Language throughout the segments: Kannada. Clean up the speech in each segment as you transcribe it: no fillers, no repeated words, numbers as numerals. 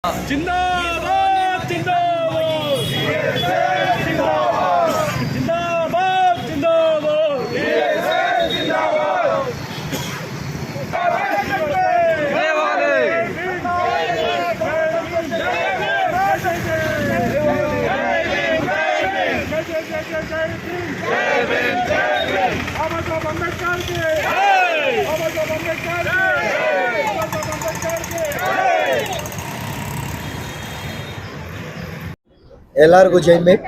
जिंदाबाद जिंदाबाद जिंदाबाद जिंदाबाद ಎಲ್ಲರಿಗೂ ಜೈ ಭೀಮ್.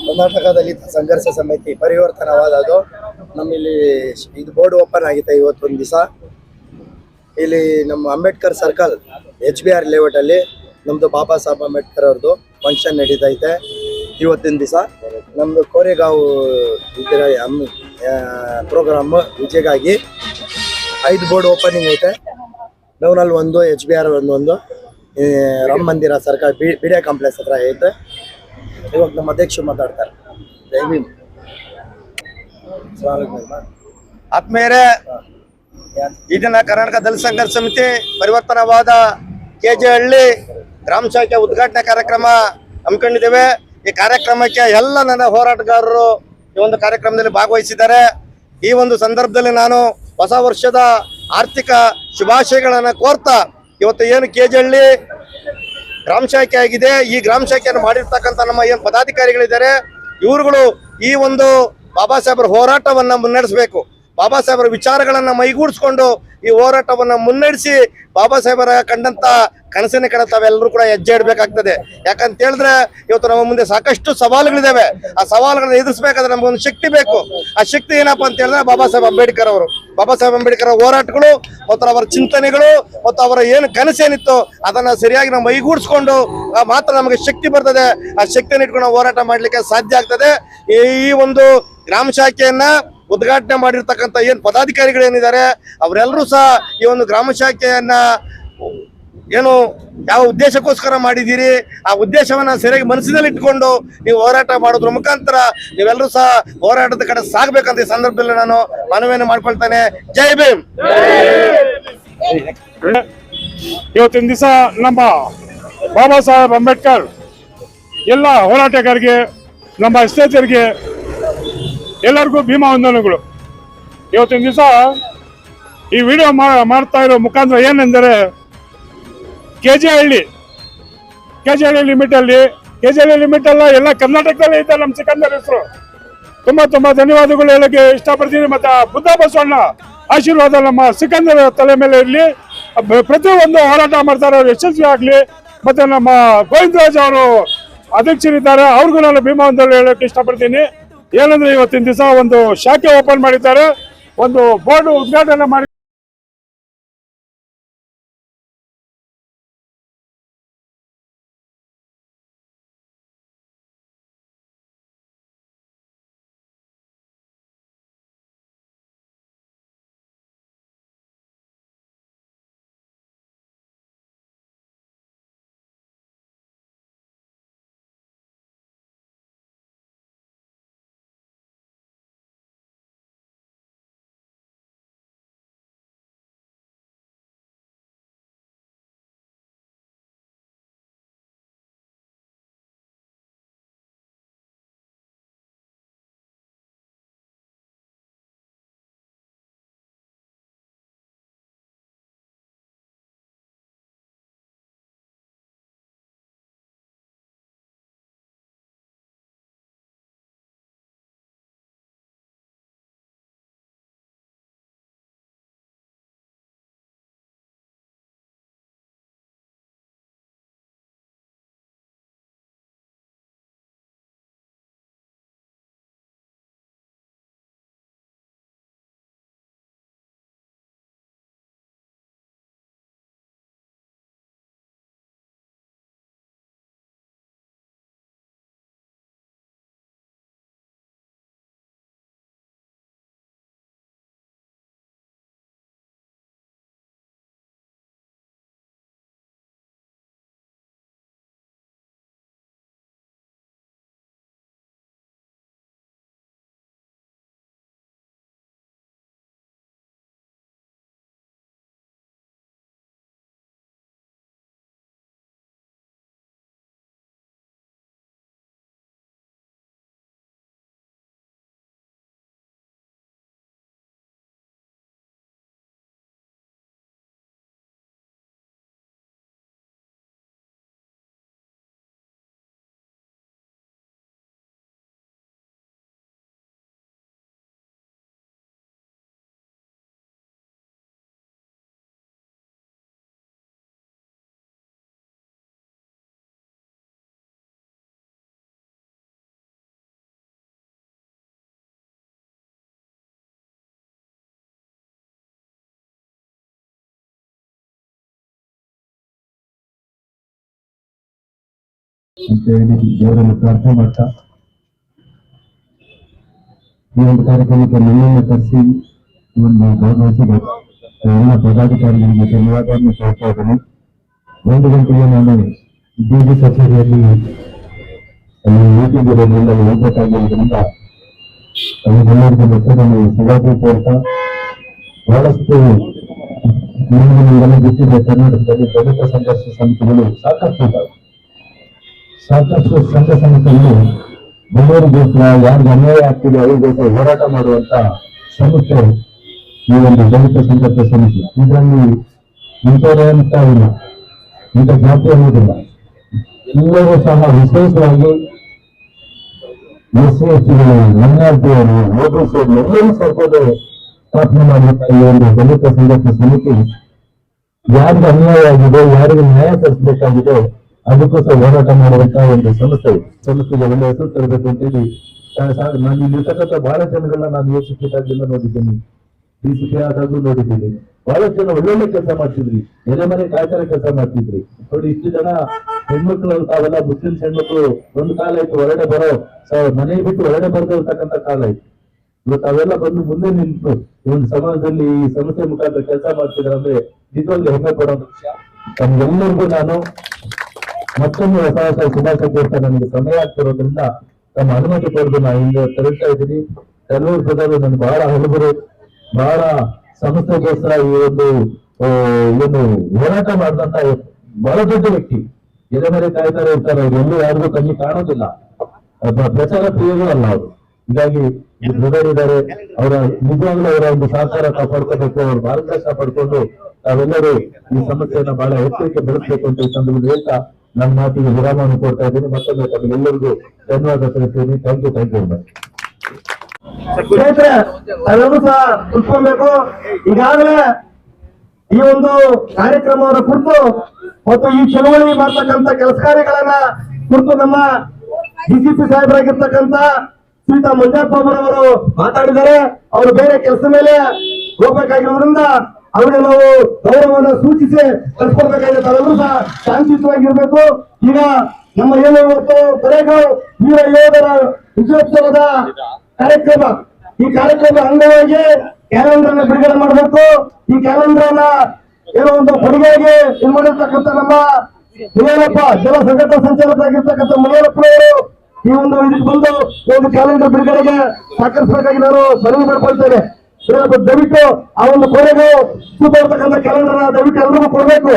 ಕರ್ನಾಟಕ ದಲಿತ ಸಂಘರ್ಷ ಸಮಿತಿ ಪರಿವರ್ತನವಾದ ಅದು ನಮ್ಮಲ್ಲಿ ಇದು ಬೋರ್ಡ್ ಓಪನ್ ಆಗಿದೆ ಇವತ್ತೊಂದು ದಿವಸ. ಇಲ್ಲಿ ನಮ್ಮ ಅಂಬೇಡ್ಕರ್ ಸರ್ಕಲ್ HBR ಲೇಔಟ್ ಅಲ್ಲಿ ನಮ್ಮದು ಬಾಬಾ ಸಾಹೇಬ್ ಅಂಬೇಡ್ಕರ್ ಅವ್ರದ್ದು ಫಂಕ್ಷನ್ ನಡೀತೈತೆ ಇವತ್ತಿನ ದಿವಸ. ನಮ್ಮದು ಕೋರೆಗಾಂವ್ ಇದರ ಪ್ರೋಗ್ರಾಮ್ ವಿಜಯಗಾಗಿ 5 ಬೋರ್ಡ್ ಓಪನಿಂಗ್ ಐತೆ. ಡೌನಲ್ಲಿ ಒಂದು, HBR ಒಂದು ರಾಮ ಮಂದಿರ ಸರ್ಕಾರ ಬಿಡಿಯ ಕಾಂಪ್ಲೆಕ್ಸ್ ಹತ್ರ ಐತೆ. ಇವಾಗ ನಮ್ಮ ಅಧ್ಯಕ್ಷರು ಮಾತಾಡ್ತಾರೆ. ಜೈ ಭೀಮ್. ಆತ್ಮೇರೆ ಈ ದಿನ ಕರ್ನಾಟಕ ದಲಿತ ಸಂಘರ್ಷ ಸಮಿತಿ ಪರಿವರ್ತನವಾದ KJ ಹಳ್ಳಿ ಗ್ರಾಮ ಶಾಖೆ ಉದ್ಘಾಟನಾ ಕಾರ್ಯಕ್ರಮ ಹಮ್ಮಿಕೊಂಡಿದ್ದೇವೆ. ಈ ಕಾರ್ಯಕ್ರಮಕ್ಕೆ ಎಲ್ಲ ನನ್ನ ಹೋರಾಟಗಾರರು ಈ ಒಂದು ಕಾರ್ಯಕ್ರಮದಲ್ಲಿ ಭಾಗವಹಿಸಿದ್ದಾರೆ. ಈ ಒಂದು ಸಂದರ್ಭದಲ್ಲಿ ನಾನು ಹೊಸ ವರ್ಷದ ಆರ್ಥಿಕ ಶುಭಾಶಯಗಳನ್ನು ಕೋರ್ತಾ, ಇವತ್ತು ಏನು KJ ಹಳ್ಳಿ ಗ್ರಾಮ ಶಾಖೆ ಆಗಿದೆ, ಈ ಗ್ರಾಮ ಶಾಖೆಯನ್ನು ಮಾಡಿರ್ತಕ್ಕಂಥ ನಮ್ಮ ಏನು ಪದಾಧಿಕಾರಿಗಳಿದ್ದಾರೆ, ಇವರುಗಳು ಈ ಒಂದು ಬಾಬಾ ಸಾಹೇಬರ ಹೋರಾಟವನ್ನ ಮುನ್ನಡೆಸಬೇಕು. ಬಾಬಾ ಸಾಹೇಬರ ವಿಚಾರಗಳನ್ನ ಮೈಗೂಡಿಸ್ಕೊಂಡು ಈ ಹೋರಾಟವನ್ನ ಮುನ್ನಡೆಸಿ ಬಾಬಾ ಸಾಹೇಬರ ಕಂಡಂತ ಕನಸಿನ ಕಡೆ ತಾವೆಲ್ಲರೂ ಕೂಡ ಹೆಜ್ಜೆ ಇಡಬೇಕಾಗ್ತದೆ. ಯಾಕಂತ ಹೇಳಿದ್ರೆ ಇವತ್ತು ನಮ್ಮ ಮುಂದೆ ಸಾಕಷ್ಟು ಸವಾಲುಗಳಿದಾವೆ. ಆ ಸವಾಲುಗಳನ್ನ ಎದುರಿಸಬೇಕಾದ್ರೆ ನಮ್ಗೊಂದು ಶಕ್ತಿ ಬೇಕು. ಆ ಶಕ್ತಿ ಏನಪ್ಪಾ ಅಂತ ಹೇಳಿದ್ರೆ ಬಾಬಾ ಸಾಹೇಬ್ ಅಂಬೇಡ್ಕರ್ ಅವರು, ಬಾಬಾ ಸಾಹೇಬ್ ಅಂಬೇಡ್ಕರ್ ಹೋರಾಟಗಳು ಮತ್ತು ಅವರ ಚಿಂತನೆಗಳು ಮತ್ತು ಅವರ ಏನು ಕನಸೇನಿತ್ತು ಅದನ್ನ ಸರಿಯಾಗಿ ನಾವು ಮೈಗೂಡಿಸ್ಕೊಂಡು ಮಾತ್ರ ನಮಗೆ ಶಕ್ತಿ ಬರ್ತದೆ. ಆ ಶಕ್ತಿಯನ್ನು ಇಟ್ಕೊಂಡು ನಾವು ಹೋರಾಟ ಮಾಡ್ಲಿಕ್ಕೆ ಸಾಧ್ಯ ಆಗ್ತದೆ. ಈ ಒಂದು ಗ್ರಾಮ ಶಾಖೆಯನ್ನ ಉದ್ಘಾಟನೆ ಮಾಡಿರ್ತಕ್ಕಂಥ ಏನು ಪದಾಧಿಕಾರಿಗಳು ಏನಿದ್ದಾರೆ ಅವರೆಲ್ಲರೂ ಸಹ ಈ ಒಂದು ಗ್ರಾಮ ಶಾಖೆಯನ್ನ ಏನು ಯಾವ ಉದ್ದೇಶಕ್ಕೋಸ್ಕರ ಮಾಡಿದ್ದೀರಿ ಆ ಉದ್ದೇಶವನ್ನ ಸರಿಯಾಗಿ ಮನಸ್ಸಿನಲ್ಲಿ ಇಟ್ಕೊಂಡು ನೀವು ಹೋರಾಟ ಮಾಡೋದ್ರ ಮುಖಾಂತರ ನೀವೆಲ್ಲರೂ ಸಹ ಹೋರಾಟದ ಕಡೆ ಸಾಗಬೇಕಂತ ಈ ಸಂದರ್ಭದಲ್ಲಿ ನಾನು ಮನವಿಯನ್ನು ಮಾಡ್ಕೊಳ್ತೇನೆ. ಜೈ ಭೀಮ್. ಇವತ್ತಿನ ದಿವಸ ನಮ್ಮ ಬಾಬಾ ಸಾಹೇಬ್ ಅಂಬೇಡ್ಕರ್ ಎಲ್ಲ ಹೋರಾಟಗಾರರಿಗೆ, ನಮ್ಮ ಸ್ನೇಹಿತರಿಗೆ ಎಲ್ಲರಿಗೂ ಭೀಮಾ ವಂದನೆಗಳು. ಇವತ್ತಿನ ದಿವಸ ಈ ವಿಡಿಯೋ ಮಾಡ್ತಾ ಇರೋ ಮುಖಾಂತರ ಏನೆಂದರೆ KJ ಹಳ್ಳಿ ಲಿಮಿಟ್ ಅಲ್ಲಿ, KJ ಹಳ್ಳಿ ಲಿಮಿಟ್ ಅಲ್ಲ, ಎಲ್ಲ ಕರ್ನಾಟಕದಲ್ಲೇ ಇದ್ದ ನಮ್ಮ ಸಿಕಂದರ್ ಹೆಸರು. ತುಂಬಾ ಧನ್ಯವಾದಗಳು ಹೇಳಕ್ಕೆ ಇಷ್ಟಪಡ್ತೀನಿ. ಮತ್ತೆ ಬುದ್ಧ ಬಸವಣ್ಣ ಆಶೀರ್ವಾದ ನಮ್ಮ ಸಿಕಂದರ್ ತಲೆ ಮೇಲೆ ಇರಲಿ. ಪ್ರತಿಯೊಂದು ಹೋರಾಟ ಮಾಡ್ತಾರೆ, ಅವ್ರು ಯಶಸ್ವಿ ಆಗ್ಲಿ. ಮತ್ತೆ ನಮ್ಮ ಗೋವಿಂದರಾಜ್ ಅವರು ಅಧ್ಯಕ್ಷರಿದ್ದಾರೆ, ಅವ್ರಿಗೂ ನಾನು ಭೀಮಾ ವಂದನೆಗಳು ಹೇಳಕ್ಕೆ ಇಷ್ಟಪಡ್ತೀನಿ. ಏನಂದ್ರೆ ಇವತ್ತಿನ ದಿವಸ ಒಂದು ಶಾಖೆ ಓಪನ್ ಮಾಡಿದ್ದಾರೆ, ಒಂದು ಬೋರ್ಡ್ ಉದ್ಘಾಟನೆ ಮಾಡಿ ಅಂತ ಹೇಳಿ ದೇವರನ್ನು ಪ್ರಾರ್ಥನೆ ಮಾಡ್ತಾ ಈ ಒಂದು ಕಾರ್ಯಕ್ರಮಕ್ಕೆ ನಿಮ್ಮನ್ನು ಕರೆಸಿ ಒಂದು ಭಾಗವಹಿಸಿದ ಎಲ್ಲ ಪದಾಧಿಕಾರಿಗಳಿಗೆ ಧನ್ಯವಾದವನ್ನು ಹೇಳ್ತಾ ಇದ್ದೇನೆ. 1 ಗಂಟೆಗೆ ನಾನು ಡಿಜಿ ಕಚೇರಿಯಲ್ಲಿ ಮೀಟಿಂಗ್ ಇರೋದ್ರಿಂದ ಹೋಗಬೇಕಾಗಿರೋದ್ರಿಂದ ಅದನ್ನೆಲ್ಲರಿಗೂ ಮತ್ತೊಂದು ಶುಭಾಶಯ ಕೋರ್ತಾ ಬಹಳಷ್ಟು ನಿಮಗೆಲ್ಲ ಗೊತ್ತಿದೆ, ಕರ್ನಾಟಕದಲ್ಲಿ ದಲಿತ ಸಂಘರ್ಷ ಸಮಿತಿಗಳು ಸಾಕಷ್ಟು ಇದ್ದಾವೆ. ಸಾಕಷ್ಟು ಸಂಘ ಸಂಸ್ಥೆಗಳು ಬಡವರಿಗೋಸ್ಕರ ಯಾರಿಗೆ ಅನ್ಯಾಯ ಆಗ್ತಿದೆ ಅವರಿಗೋಸ್ಕರ ಹೋರಾಟ ಮಾಡುವಂತ ಸಂಸ್ಥೆ ಈ ಒಂದು ದಲಿತ ಸಂಘರ್ಷ ಸಮಿತಿ. ಇದರಲ್ಲಿ ಇಂಥವರೇ ಅಂತ ಇಲ್ಲ, ಇಂಥ ಜಾತಿ ಅನ್ನೋದಿಲ್ಲ. ಎಲ್ಲರೂ ಸಹ ವಿಶೇಷವಾಗಿ ಎಸ್ ಸಿ ಎಸ್ ಟಿಗಳು, ಮೈನಾರಿಟಿಯವರು, ಓಬಿಸಿ ಎಲ್ಲರೂ ಸರ್ಕಾರ ಸ್ಥಾಪನೆ ಮಾಡಿರುವಂತಹ ಈ ಒಂದು ದಲಿತ ಸಂಘರ್ಷ ಸಮಿತಿ ಯಾರಿಗೆ ಅನ್ಯಾಯ ಆಗಿದೆ, ಯಾರಿಗೆ ನ್ಯಾಯ ತರಿಸಬೇಕಾಗಿದೆ ಅದಕ್ಕೋಸ್ಕರ ಹೋರಾಟ ಮಾಡುವಂತಹ ಒಂದು ಸಂಸ್ಥೆಗೆ ಒಳ್ಳೆ ಹೆಸರು ತರಬೇಕು ಅಂತೇಳಿ ನಾನು ಇಲ್ಲಿರ್ತಕ್ಕಂಥ ಬಹಳ ಜನಗಳನ್ನ ನಾನು ಯೋಚಿಸಿದಾಗೆಲ್ಲ ನೋಡಿದ್ದೀನಿ, ಡಿಸಿಪಿ ಆದಾಗೂ ನೋಡಿದ್ದೀನಿ. ಬಹಳಷ್ಟು ಜನ ಒಳ್ಳೊಳ್ಳೆ ಕೆಲಸ ಮಾಡ್ತಿದ್ರಿ, ಎಲೆ ಮನೆ ಕಾಯ್ತಾರೆ ಕೆಲಸ ಮಾಡ್ತಿದ್ರಿ. ನೋಡಿ, ಇಷ್ಟು ಜನ ಹೆಣ್ಮಕ್ಳು ತಾವೆಲ್ಲ ಮುಸ್ಲಿಮ್ಸ್ ಹೆಣ್ಮಕ್ಳು ಒಂದು ಕಾಲ ಇತ್ತು ಹೊರಗಡೆ ಬರೋ, ಮನೆ ಬಿಟ್ಟು ಹೊರಗಡೆ ಬರ್ದೇ ಇರ್ತಕ್ಕಂಥ ಕಾಲ ಇತ್ತು. ಇವತ್ತು ಅವೆಲ್ಲ ಬಂದು ಮುಂದೆ ನಿಂತು ಈ ಒಂದು ಸಮಾಜದಲ್ಲಿ ಈ ಸಮಸ್ಯೆ ಮುಖಾಂತರ ಕೆಲಸ ಮಾಡ್ತಿದ್ರೆ ಅಂದ್ರೆ ನಿಜವಾಗ್ಲೂ ಹೆಮ್ಮೆ ಪಡೋ ವಿಷಯ. ತಮ್ಗೆಲ್ಲರಿಗೂ ನಾನು ಮತ್ತೊಂದು ಹೊಸ ಹೊಸ ಶುಭಾಶಯ ಕೋರ್ತಾ ನನಗೆ ಸಮಯ ಆಗ್ತಿರೋದ್ರಿಂದ ತಮ್ಮ ಅನುಮತಿ ಪಡೆದು ನಾನು ಹಿಂದೆ ತೆರಳ್ತಾ ಇದ್ದೀನಿ. ಕೆಲವರು ಪ್ರಧಾನ ನನಗೆ ಬಹಳ ಹಲವರು ಬಹಳ ಸಮಸ್ಯೆಗೋಸ್ಕರ ಈ ಒಂದು ಏನು ಹೋರಾಟ ಮಾಡಿದಂತ ಬಹಳ ದೊಡ್ಡ ವ್ಯಕ್ತಿ, ಎದೆ ಮೇಲೆ ಕಾಯ್ತಾರೆ ಇರ್ತಾರೆ. ಅವ್ರು ಎಲ್ಲೂ ಯಾರಿಗೂ ಕಣ್ಣಿ ಕಾಣೋದಿಲ್ಲ, ಪ್ರಚಾರ ಪ್ರಿಯಗಳು ಅಲ್ಲ ಅವರು. ಹೀಗಾಗಿ ಇದ್ದಾರೆ, ಅವರ ನಿಜವಾಗ್ಲೂ ಅವರ ಒಂದು ಸಹಕಾರ ಕಾಪಾಡ್ಕೋಬೇಕು, ಅವ್ರ ಮಾರ್ಗದರ್ಶನ ಪಡ್ಕೊಂಡು ತಾವೆಲ್ಲರೂ ಈ ಸಮಸ್ಯೆಯನ್ನ ಬಹಳ ಎಚ್ಚರಿಕೆ ಬೆಳೆಸಬೇಕು ಅಂತ ಈ ಸಂದರ್ಭದಲ್ಲಿ ಹೇಳ್ತಾ ನನ್ನ ಮಾತಿಗೆ ವಿರಾಮವನ್ನು ಕೊಡ್ತಾ ಇದ್ದೀನಿ. ಮತ್ತೊಮ್ಮೆ ತಮಗೆಲ್ಲರಿಗೂ ಧನ್ಯವಾದ ತಿಳಿಸ್ತೀನಿ. ಥ್ಯಾಂಕ್ ಯು ಸ್ನೇಹಿತರೆ, ನಾವೆಲ್ಲರೂ ಸಹ ತಿಳ್ಕೊಬೇಕು. ಈಗಾಗಲೇ ಈ ಒಂದು ಕಾರ್ಯಕ್ರಮವನ್ನು ಕುರಿತು ಮತ್ತು ಈ ಚಳವಳಿ ಮಾಡ್ತಕ್ಕಂಥ ಕೆಲಸ ಕಾರ್ಯಗಳನ್ನ ಕುರಿತು ನಮ್ಮ ಡಿಸಿಪಿ ಸಾಹೇಬರಾಗಿರ್ತಕ್ಕಂಥ ಶ್ರೀತಾ ಮಂಜಪ್ಪ ಅವರು ಮಾತಾಡಿದ್ದಾರೆ. ಅವರು ಬೇರೆ ಕೆಲಸ ಮೇಲೆ ಹೋಗ್ಬೇಕಾಗಿರೋದ್ರಿಂದ ಅವರಿಗೆ ನಾವು ಗೌರವವನ್ನು ಸೂಚಿಸಿ ಕಳ್ಕೊಡ್ಬೇಕಾಗಿದೆ. ತಾವೆಲ್ಲರೂ ಸಹ ಶಾಂತಿಯುತವಾಗಿರ್ಬೇಕು. ಈಗ ನಮ್ಮ ಏನು ಇವತ್ತು ಕೊನೆಗಾಂವ್ ವೀರ ಯೋಧರ ವಿಜಯೋತ್ಸವದ ಕಾರ್ಯಕ್ರಮ, ಈ ಕಾರ್ಯಕ್ರಮದ ಅಂಗವಾಗಿ ಕ್ಯಾಲೆಂಡರ್ ಅನ್ನ ಬಿಡುಗಡೆ ಮಾಡಬೇಕು. ಈ ಕ್ಯಾಲೆಂಡರ್ ಅನ್ನ ಏನೋ ಒಂದು ಕೊಡುಗೆಯಾಗಿ ಇದು ಮಾಡಿರ್ತಕ್ಕಂಥ ನಮ್ಮ ಮುನಿಯಪ್ಪ ಜಲ ಸಂಘಟನಾ ಸಂಚಾಲಕರಾಗಿರ್ತಕ್ಕಂಥ ಮುನಿಯಪ್ಪನವರು ಈ ಒಂದು ಇದಕ್ಕೆ ಬಂದು ಒಂದು ಕ್ಯಾಲೆಂಡರ್ ಬಿಡುಗಡೆಗೆ ಸಹಕರಿಸಬೇಕಾಗಿ ನಾನು ಮನವಿ ಮಾಡ್ಕೊಳ್ತೇನೆ. ದಯವಿಟ್ಟು ಆ ಒಂದು ಕೊನೆಗೂ ಸೂಪರ್ತಕ್ಕಂಥ ಕ್ಯಾಲೆಂಡರ್ ದಯವಿಟ್ಟು ಎಲ್ಲರಿಗೂ ಕೊಡಬೇಕು.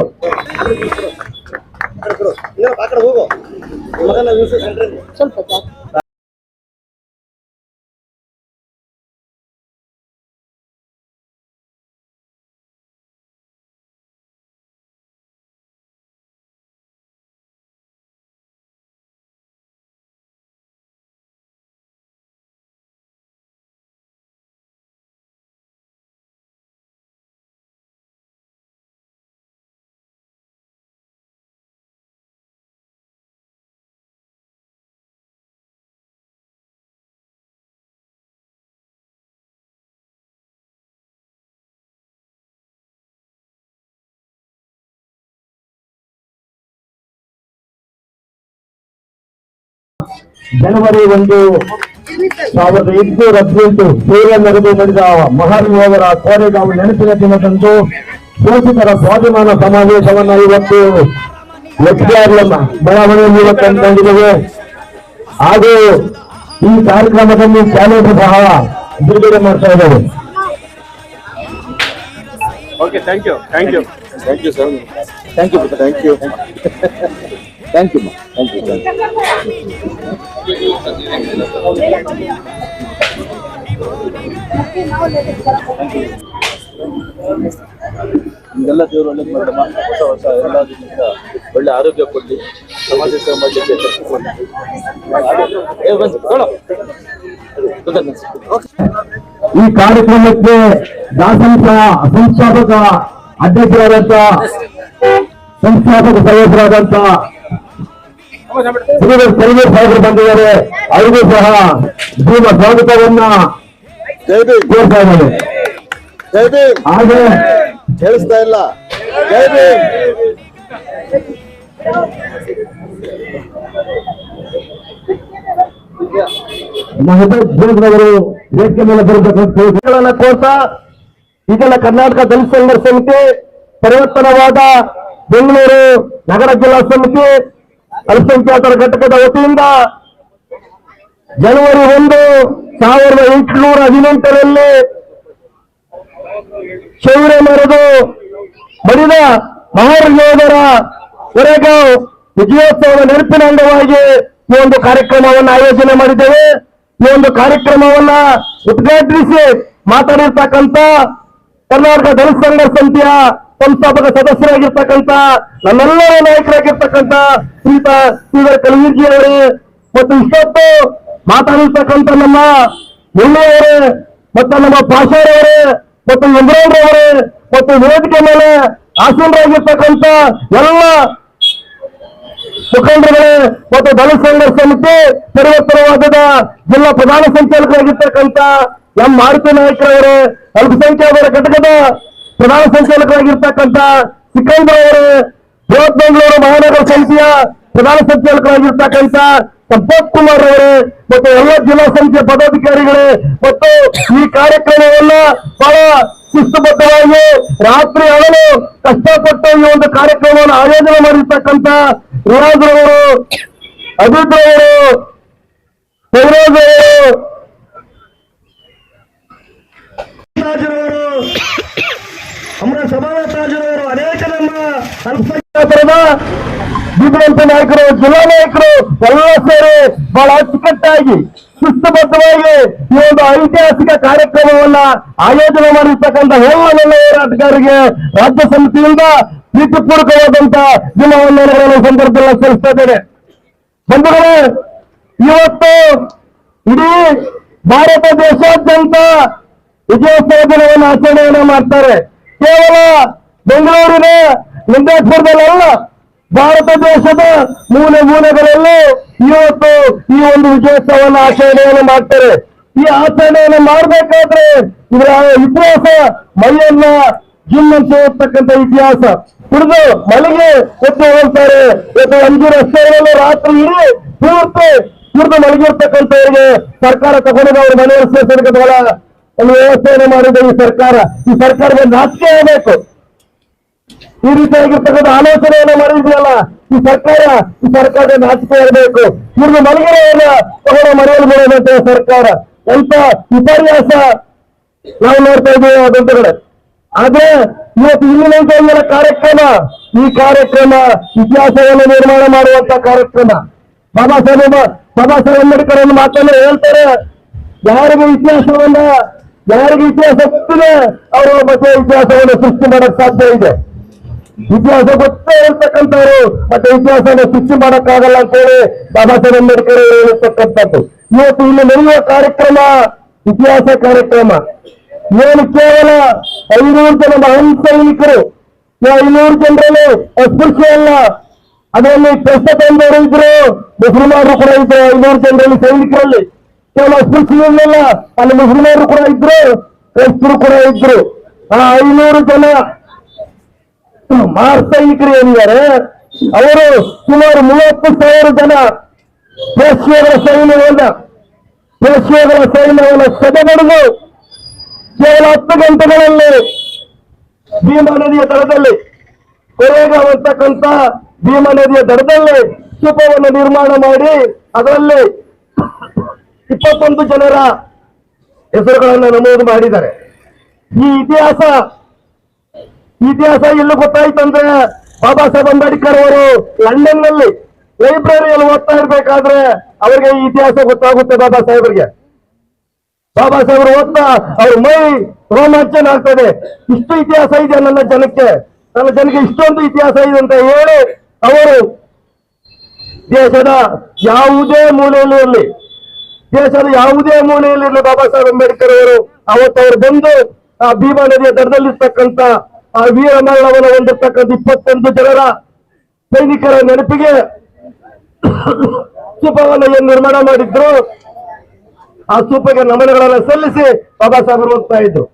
ಜನವರಿ 1, 1818 ಸೇವೆಯಲ್ಲಿ ನಡೆದ ಮಹಾನ್ ಯೋಧರ ಕೋರೆಗಾಂವ್ ನೆನಪಿನ ದಿನದಂದು ಶೋಷಿತರ ಸ್ವಾಭಿಮಾನ ಸಮಾವೇಶವನ್ನು ಇವತ್ತು ಎಚ್ಡಿಆರ್ಎಂ ಬಡಾವಣೆಯಲ್ಲಿ ನಡೆದಿದೆ. ಹಾಗೂ ಈ ಕಾರ್ಯಕ್ರಮದಲ್ಲಿ ಕ್ಯಾಲೆಂಡರ್ ಸಹ ಬಿಡುಗಡೆ ಮಾಡ್ತಾ ಇದ್ದೇವೆ. Okay, thank you sir, thank you thank you thank you thank you. ನಿಮ್ಗೆಲ್ಲ ದೇವರು ಒಳ್ಳೇದು ಮಾಡಮ್ಮ, ಹೊಸ ಎಲ್ಲದರಿಂದ ಒಳ್ಳೆ ಆರೋಗ್ಯ ಕೊಡ್ಲಿ, ಸಮಾಜ ಸೇವೆ ಮಾಡಲಿಕ್ಕೆ ಈ ಕಾರ್ಯಕ್ರಮಕ್ಕೆ ಸಂಸ್ಥಾಪಕ ಅಧ್ಯಕ್ಷರಾದಂತ ಸಂಸ್ಥಾಪಕ ಸದಸ್ಯರಾದಂತ ಶ್ರೀಧರ್ ಕರಿಗೇರ್ ಸಾಹೇಬರು ಬಂದಿದ್ದಾರೆ. ಅವರಿಗೂ ಸಹ ಭೀಮ ಸ್ವಾಗತವನ್ನ ಕೋರ್ತಾ ಇದ್ದಾರೆ. ಹಾಗೆ ಕೇಳಿಸ್ತಾ ಇಲ್ಲ. ಜೈ ಭೀಮ್. ಮಹೇಶ್ ಜೋಗ್ರವರು ವೇದಿಕೆ ಮೇಲೆ ಬರಬೇಕಂತ ಕೋರ್ತಾ ಈಗಿನ ಕರ್ನಾಟಕ ದಲಿತ ಸಂಘರ್ಷ ಸಮಿತಿ ಪರಿವರ್ತನವಾದ ಬೆಂಗಳೂರು ನಗರ ಜಿಲ್ಲಾ ಸಮಿತಿ ಅಲ್ಪಸಂಖ್ಯಾತರ ಘಟಕದ ವತಿಯಿಂದ ಜನವರಿ 1, 1818ರಲ್ಲಿ ಶೌರ್ಯ ಮೆರೆದು ಮಡಿದ ಮಹಾರ್ ಯೋಧರ ಕೊರೆಗಾಂವ್ ವಿಜಯೋತ್ಸವದ ನೆನಪಿನ ಅಂಗವಾಗಿ ಈ ಒಂದು ಕಾರ್ಯಕ್ರಮವನ್ನು ಆಯೋಜನೆ ಮಾಡಿದ್ದೇವೆ. ಈ ಒಂದು ಕಾರ್ಯಕ್ರಮವನ್ನ ಉದ್ಘಾಟಿಸಿ ಮಾತಾಡಿರ್ತಕ್ಕಂಥ ಕರ್ನಾಟಕ ದಲಿತ ಸಂಘರ್ಷ ಸಮಿತಿಯ ಸಂಸ್ಥಾಪಕ ಸದಸ್ಯರಾಗಿರ್ತಕ್ಕಂಥ ನಮ್ಮೆಲ್ಲರ ನಾಯಕರಾಗಿರ್ತಕ್ಕಂಥ ಶ್ರೀಯುತ ಶ್ರೀಧರ್ ಕಲವೀರ್ಜಿ ಅವರೇ ಮತ್ತು ಇಷ್ಟೊತ್ತು ಮಾತಾಡಿರ್ತಕ್ಕಂಥ ನಮ್ಮ ಮುಳ್ಳಿಯವರೇ ಮತ್ತು ನಮ್ಮ ಪಾಷಾರವರೇ ಮತ್ತು ಇಮ್ರಾನ್ ಅವರೇ ಮತ್ತು ವೇದಿಕೆ ಮೇಲೆ ಆಸೀನರಾಗಿರ್ತಕ್ಕಂಥ ಎಲ್ಲ ಮುಖಂಡರುಗಳೇ ಮತ್ತು ದಲಿತ ಸಂಘರ್ಷ ಸಮಿತಿ ಪರಿವರ್ತನವಾದದ ಜಿಲ್ಲಾ ಪ್ರಧಾನ ಸಂಚಾಲಕರಾಗಿರ್ತಕ್ಕಂಥ ಎಂ ಮಾರುತಿ ನಾಯಕರವರೇ, ಅಲ್ಪಸಂಖ್ಯಾತರ ಘಟಕದ ಪ್ರಧಾನ ಸಂಚಾಲಕರಾಗಿರ್ತಕ್ಕಂಥ ಸಿಕಂದರ್ ಅವರೇ, ಬೃಹತ್ ಬೆಂಗಳೂರು ಮಹಾನಗರ ಸಮಿತಿಯ ಪ್ರಧಾನ ಸಂಚಾಲಕರಾಗಿರ್ತಕ್ಕಂಥ ಸಂಪತ್ ಕುಮಾರ್ ಅವರೇ ಮತ್ತು ಎಲ್ಲ ಜಿಲ್ಲಾ ಸಮಿತಿಯ ಪದಾಧಿಕಾರಿಗಳೇ ಮತ್ತು ಈ ಕಾರ್ಯಕ್ರಮವನ್ನ ಬಹಳ ಶಿಸ್ತುಬದ್ಧವಾಗಿ ರಾತ್ರಿ ಹಗಲು ಕಷ್ಟಪಟ್ಟು ಈ ಒಂದು ಕಾರ್ಯಕ್ರಮವನ್ನು ಆಯೋಜನೆ ಮಾಡಿರ್ತಕ್ಕಂಥ ರಿಯಾಜ್ ರವರು, ಅಜಿತ್ ರವರು, ಫೈರೋಜ್ ಅವರು, ಅಮರ ಸಮಾಜರಾಜರವರು, ಅನೇಕ ನಮ್ಮ ಅಲ್ಪಸಂಖ್ಯಾತರದ ವಿದ್ಯಾವಂತ ನಾಯಕರು, ಜಿಲ್ಲಾ ನಾಯಕರು ಎಲ್ಲ ಸೇರಿ ಬಹಳ ಅಚ್ಚುಕಟ್ಟಾಗಿ ಶಿಸ್ತುಬದ್ಧವಾಗಿ ಈ ಒಂದು ಐತಿಹಾಸಿಕ ಕಾರ್ಯಕ್ರಮವನ್ನ ಆಯೋಜನೆ ಮಾಡಿರ್ತಕ್ಕಂಥ ಎಲ್ಲ ಹೋರಾಟಗಾರರಿಗೆ ರಾಜ್ಯ ಸಮಿತಿಯಿಂದ ಪ್ರೀತಿಪೂರ್ವಕವಾದಂತ ದಿನವನ್ನೇನಗಳನ್ನು ಸಂದರ್ಭದಲ್ಲಿ ಸಲ್ಲಿಸ್ತಾ ಇದ್ದೇನೆ. ಬಂಧುಗಳೇ, ಇವತ್ತು ಇಡೀ ಭಾರತ ದೇಶಾದ್ಯಂತ ವಿಜಯೋತ್ಸವ ದಿನವನ್ನು ಆಚರಣೆಯನ್ನು ಮಾಡ್ತಾರೆ. ಕೇವಲ ಬೆಂಗಳೂರಿನ ಲಿಂಗೇಶ್ವರದಲ್ಲ, ಭಾರತ ದೇಶದ ಮೂಲೆ ಮೂಲೆಗಳಲ್ಲಿ ಇವತ್ತು ಈ ಒಂದು ವಿಜಯೋತ್ಸವವನ್ನು ಆಚರಣೆಯನ್ನು ಮಾಡ್ತಾರೆ. ಈ ಆಚರಣೆಯನ್ನು ಮಾಡಬೇಕಾದ್ರೆ ಇದರ ಇತಿಹಾಸ ಮೈಯನ್ನ ಜಿಮ್ಮಂತ ಹೋಗ್ತಕ್ಕಂಥ ಇತಿಹಾಸ ಕುಡಿದು ಮಳೆಗೆ ಎದ್ದು ಹೋಗ್ತಾರೆ. ಇವತ್ತು ಅಂಜೂರು ರಸ್ತೆಗಳಲ್ಲಿ ರಾತ್ರಿ ಇಡೀ ಪೂರ್ತಿ ಕುಡಿದು ಮಲಗಿರ್ತಕ್ಕಂಥವ್ರಿಗೆ ಸರ್ಕಾರ ತಗೊಂಡಿದೆ ಅವ್ರ ಮನೆಯಲ್ಲಿ ಸೇರಿಸೋದಕ್ಕೆ ಒಂದು ವ್ಯವಸ್ಥೆಯನ್ನು ಮಾಡಿದೆ ಈ ಸರ್ಕಾರಕ್ಕೆ ನಾಚಿಕೆ ಆಗಬೇಕು. ಈ ರೀತಿಯಾಗಿರ್ತಕ್ಕಂಥ ಆಲೋಚನೆಯನ್ನು ಮಾಡಿದ್ಯಲ್ಲ ಈ ಸರ್ಕಾರದ ನಾಚಿಕೆ ಆಗಬೇಕು. ಇವ್ರಿಗೆ ಮಲಗಿರೋಲ್ಲ ತಗೊಂಡು ಮನೆಯಲ್ಲಿ ಬರೋದಂತೆ ಸರ್ಕಾರ. ಎಂತ ವಿಪರ್ಯಾಸ ನಾವು ನೋಡ್ತಾ ಇದ್ದೀವಿ ಬಂಧುಗಳೇ. ಆದ್ರೆ ಇವತ್ತು ಇಲ್ಲಿನ ಈ ಕಾರ್ಯಕ್ರಮ ಇತಿಹಾಸವನ್ನು ನಿರ್ಮಾಣ ಮಾಡುವಂತ ಕಾರ್ಯಕ್ರಮ. ಬಾಬಾ ಸಾಹೇಬ್ ಅಂಬೇಡ್ಕರ್ ಅನ್ನು ಮಾತನ್ನು ಹೇಳ್ತಾರೆ, ಯಾರಿಗೆ ಇತಿಹಾಸ ಗೊತ್ತಿದೆ ಅವರು ಮತ್ತೆ ಇತಿಹಾಸವನ್ನು ಸೃಷ್ಟಿ ಮಾಡಕ್ ಸಾಧ್ಯ ಇದೆ. ಇತಿಹಾಸ ಗೊತ್ತೇ ಇರ್ತಕ್ಕಂಥವ್ರು ಮತ್ತೆ ಇತಿಹಾಸವನ್ನು ಸೃಷ್ಟಿ ಮಾಡಕ್ಕಾಗಲ್ಲ ಅಂತೇಳಿ ಬಾಬಾ ಸಾಹೇಬ್ ಅಂಬೇಡ್ಕರ್ ಹೇಳಿರ್ತಕ್ಕಂಥದ್ದು. ಇವತ್ತು ಇಲ್ಲಿ ನಡೆಯುವ ಕಾರ್ಯಕ್ರಮ ಇತಿಹಾಸ ಕಾರ್ಯಕ್ರಮ. ಏನು ಕೇವಲ 500 ಜನ ಮಹಾನ್ ಸೈನಿಕರು, 500 ಜನರಲ್ಲಿ ಅಸ್ಪೃಶ್ಯ ಅಲ್ಲ, ಅದರಲ್ಲಿ ಕಷ್ಟ ತಂದವರು ಇದ್ರು, ಮುಸಲ್ಮಾನರು ಕೂಡ ಇದ್ರು. 500 ಜನರಲ್ಲಿ ಸೈನಿಕರಲ್ಲಿ ಕೇವಲ ಅಸ್ಪೃಶ್ಯ ಇರಲಿಲ್ಲ, ಅಲ್ಲಿ ಮುಸಲ್ಮಾನರು ಕೂಡ ಇದ್ರು, ಕ್ರೈಸ್ತರು ಕೂಡ ಇದ್ರು. ಆ 500 ಜನ ಮಹಾನ್ ಸೈನಿಕರು ಏನಿದ್ದಾರೆ ಅವರು ಸುಮಾರು 30,000 ಜನ ಪೇಶ್ವೆಗಳ ಸೈನ್ಯವನ್ನು ಸೆದೆಬಡಿದು ಕೇವಲ 10 ಗಂಟೆಗಳಲ್ಲಿ ಭೀಮಾ ನದಿಯ ದಡದಲ್ಲಿ ಕೊರೆಗಾಂವ್ ಅಂತಕ್ಕಂಥ ಭೀಮಾ ನದಿಯ ದಡದಲ್ಲಿ ಸ್ತೂಪವನ್ನು ನಿರ್ಮಾಣ ಮಾಡಿ ಅದರಲ್ಲಿ 21 ಜನರ ಹೆಸರುಗಳನ್ನು ನಮೂದು ಮಾಡಿದ್ದಾರೆ. ಈ ಇತಿಹಾಸ ಎಲ್ಲಿ ಗೊತ್ತಾಯ್ತಂದ್ರೆ ಬಾಬಾ ಸಾಹೇಬ್ ಅಂಬೇಡ್ಕರ್ ಅವರು ಲಂಡನ್ ನಲ್ಲಿ ಲೈಬ್ರರಿಯಲ್ಲಿ ಓದ್ತಾ ಇರ್ಬೇಕಾದ್ರೆ ಅವರಿಗೆ ಈ ಇತಿಹಾಸ ಗೊತ್ತಾಗುತ್ತೆ. ಬಾಬಾ ಸಾಹೇಬರು ಓದ್ತಾ ಅವ್ರ ಮೈ ರೋಮಾಂಚನ ಆಗ್ತದೆ. ಇಷ್ಟು ಇತಿಹಾಸ ಇದೆ ನನ್ನ ಜನಕ್ಕೆ ಇಷ್ಟೊಂದು ಇತಿಹಾಸ ಇದೆ ಅಂತ ಹೇಳಿ ಅವರು ದೇಶದ ಯಾವುದೇ ಮೂಲೆಯಲ್ಲಿ ಬಾಬಾ ಸಾಹೇಬ್ ಅಂಬೇಡ್ಕರ್ ಅವರು ಅವತ್ತವರು ಬಂದು ಆ ಭೀಮಾ ನದಿಯ ದಡದಲ್ಲಿರ್ತಕ್ಕಂಥ ಆ ವೀರ ಮರಣವನ್ನು ಹೊಂದಿರ್ತಕ್ಕಂಥ 21 ಜನರ ಸೈನಿಕರ ನೆನಪಿಗೆ ಸ್ತೂಪವನ್ನು ಏನು ನಿರ್ಮಾಣ ಮಾಡಿದ್ರು ಆ ಸ್ತೂಪಕ್ಕೆ ನಮನಗಳನ್ನು ಸಲ್ಲಿಸಿ ಬಾಬಾ ಸಾಹೇಬರು ಹೋಗ್ತಾ ಇದ್ರು.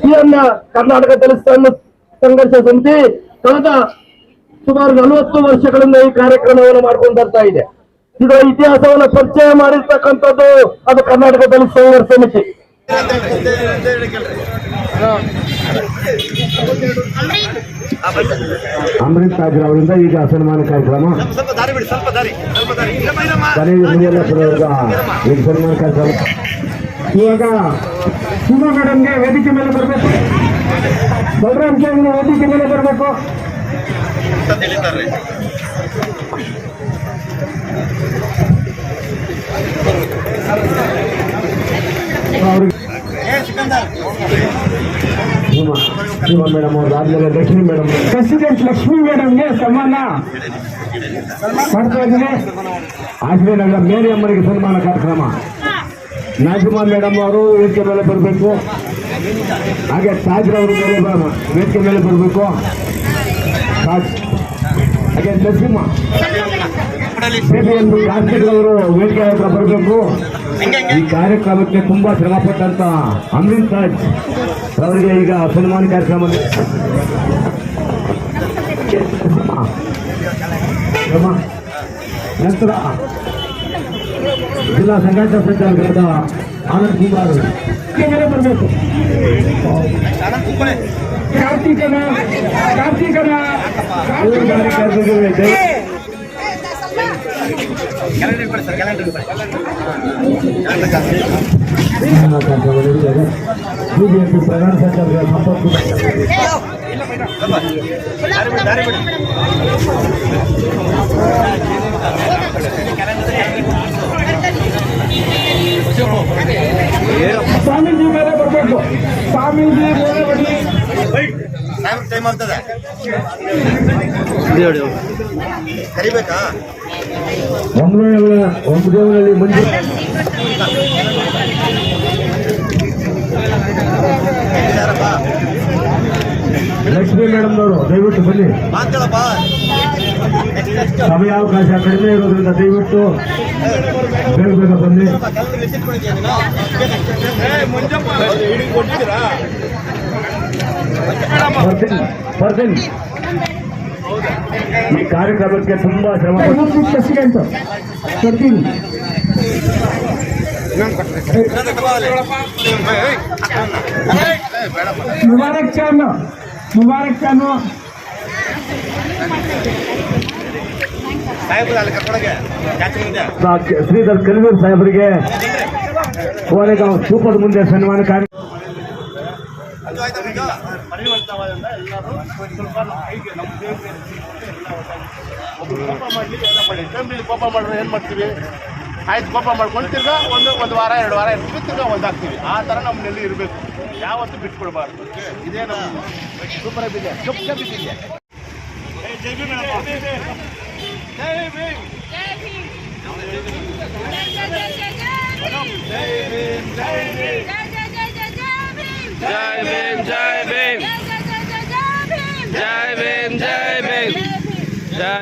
ಇದನ್ನ ಕರ್ನಾಟಕ ದಲಿತ ಸಂಘರ್ಷ ಸಮಿತಿ ಕಳೆದ ಸುಮಾರು 40 ವರ್ಷಗಳಿಂದ ಈ ಕಾರ್ಯಕ್ರಮವನ್ನು ಮಾಡ್ಕೊಂಡು ಬರ್ತಾ ಇದೆ. ಇದು ಇತಿಹಾಸವನ್ನು ಪರಿಚಯ ಮಾಡಿರ್ತಕ್ಕಂಥದ್ದು ಅದು ಕರ್ನಾಟಕ ದಲಿತ ಸಂಘರ್ಷ ಸಮಿತಿ. ಅಮೃತ್ ತಾಜ್ರ ಅವರಿಂದ ಈಗ ಸನ್ಮಾನ ಕಾರ್ಯಕ್ರಮ ಈಗ ಸನ್ಮಾನ ಕಾರ್ಯಕ್ರಮ. ಇವಾಗ ಸುಮಾ ಮೇಡಮ್ಗೆ ವೇದಿಕೆ ಮೇಲೆ ಬರಬೇಕು, ಬಲರಾಮ್ ಸಾಹೇಬ್ನ ವೇದಿಕೆ ಮೇಲೆ ಬರಬೇಕು. ಮೇಡಮ್ ಅವ್ರು ಆದ್ಮೇಲೆ ಲಕ್ಷ್ಮಿ ಮೇಡಮ್, ಪ್ರೆಸಿಡೆಂಟ್ ಲಕ್ಷ್ಮಿ ಮೇಡಮ್ಗೆ ಸನ್ಮಾನ ಮಾಡ್ತಾ ಇದ್ದೀನಿ. ಆಶ್ರಯನಗರ ಮೇರಿ ಅಮ್ಮನಿಗೆ ಸನ್ಮಾನ ಕಾರ್ಯಕ್ರಮ. ನಾಜುಮಾ ಮೇಡಮ್ ಅವರು ವೇದಿಕೆ ಮೇಲೆ ಬರಬೇಕು. ಹಾಗೆ ತಾಜ್ರವರು ವೇದಿಕೆ ಮೇಲೆ ಬರಬೇಕು. ಹಾಗೆ ನರಸಿಂಹ ಅವರು ವೇದಿಕೆ ಹತ್ರ ಬರಬೇಕು. ಈ ಕಾರ್ಯಕ್ರಮಕ್ಕೆ ತುಂಬಾ ಶ್ರಮಪಟ್ಟಂತ ಅಮೃತ್ ತಾಜ್ ಅವರಿಗೆ ಈಗ ಸನ್ಮಾನ ಕಾರ್ಯಕ್ರಮ. ನಂತರ ಜಿಲ್ಲಾ ಸಂಘರ್ಷ ಸಂಚಾಲಕರಾದ ಆನಂದ್ ಕುಮಾರ್ ಬರಬೇಕು. ಕಾರ್ತಿಕನ ಬಿಜೆಪಿ ಪ್ರಧಾನ ಸಂಚಾಲಕರ ಸಂಪರ್ಕ ಸ್ವಾಮೀಜಿ ಮೇಲೆ ಬರಬೇಕು. ಸ್ವಾಮೀಜಿ ಮೇಲೆ ಬರಲಿ. ಟೈಮ್ ಆಗ್ತದೆ ಕರಿಬೇಕಾ? ಒಂಬಳಲ್ಲಿ ಮಂಜು ಲಕ್ಷ್ಮೀ ಮೇಡಮ್ನವರು ದಯವಿಟ್ಟು ಬನ್ನಿ. ಸಮಯಾವಕಾಶ ಕಡಿಮೆ ಇರೋದ್ರಿಂದ ದಯವಿಟ್ಟು ಬೇಗ ಬೇಗ ಬನ್ನಿ. ಬರ್ತೀನಿ. ಈ ಕಾರ್ಯಕ್ರಮಕ್ಕೆ ತುಂಬಾ ಶ್ರಮ ಕೊಡ್ತೀನಿ. ಮುಬಾರಕ್ ಚಾನು ಶ್ರೀಧರ್ ಕಲಿವೂರ್ ಸಾಹೇಬರಿಗೆ ಕೋರೆಗಾಂವ್ ಸೂಪರ್ ಮುಂದೆ ಸನ್ಮಾನ ಕಾರ್ಯ. ಕೋಪ ಮಾಡಿದ್ರೆ ಏನ್ ಮಾಡ್ತೀವಿ? ಆಯ್ತು, ಕೋಪ ಮಾಡ್ಕೊಂಡು ತಿರ್ಗಾ ಒಂದು ವಾರ 2 ವಾರ ಇರ್ತೀವಿ, ತಿರ್ಗಾ ಒಂದಾಗ್ತೀವಿ. ಆ ಥರ ನಮ್ಮಲ್ಲಿ ಇರಬೇಕು, ಯಾವತ್ತೂ ಬಿಟ್ಕೊಡ್ಬಾರ್ದು. ಇದೇ ನಮ್ಮ ಸೂಪರ್ ಬಿದ್ದೆ ಜೈ ಭೀಮ್.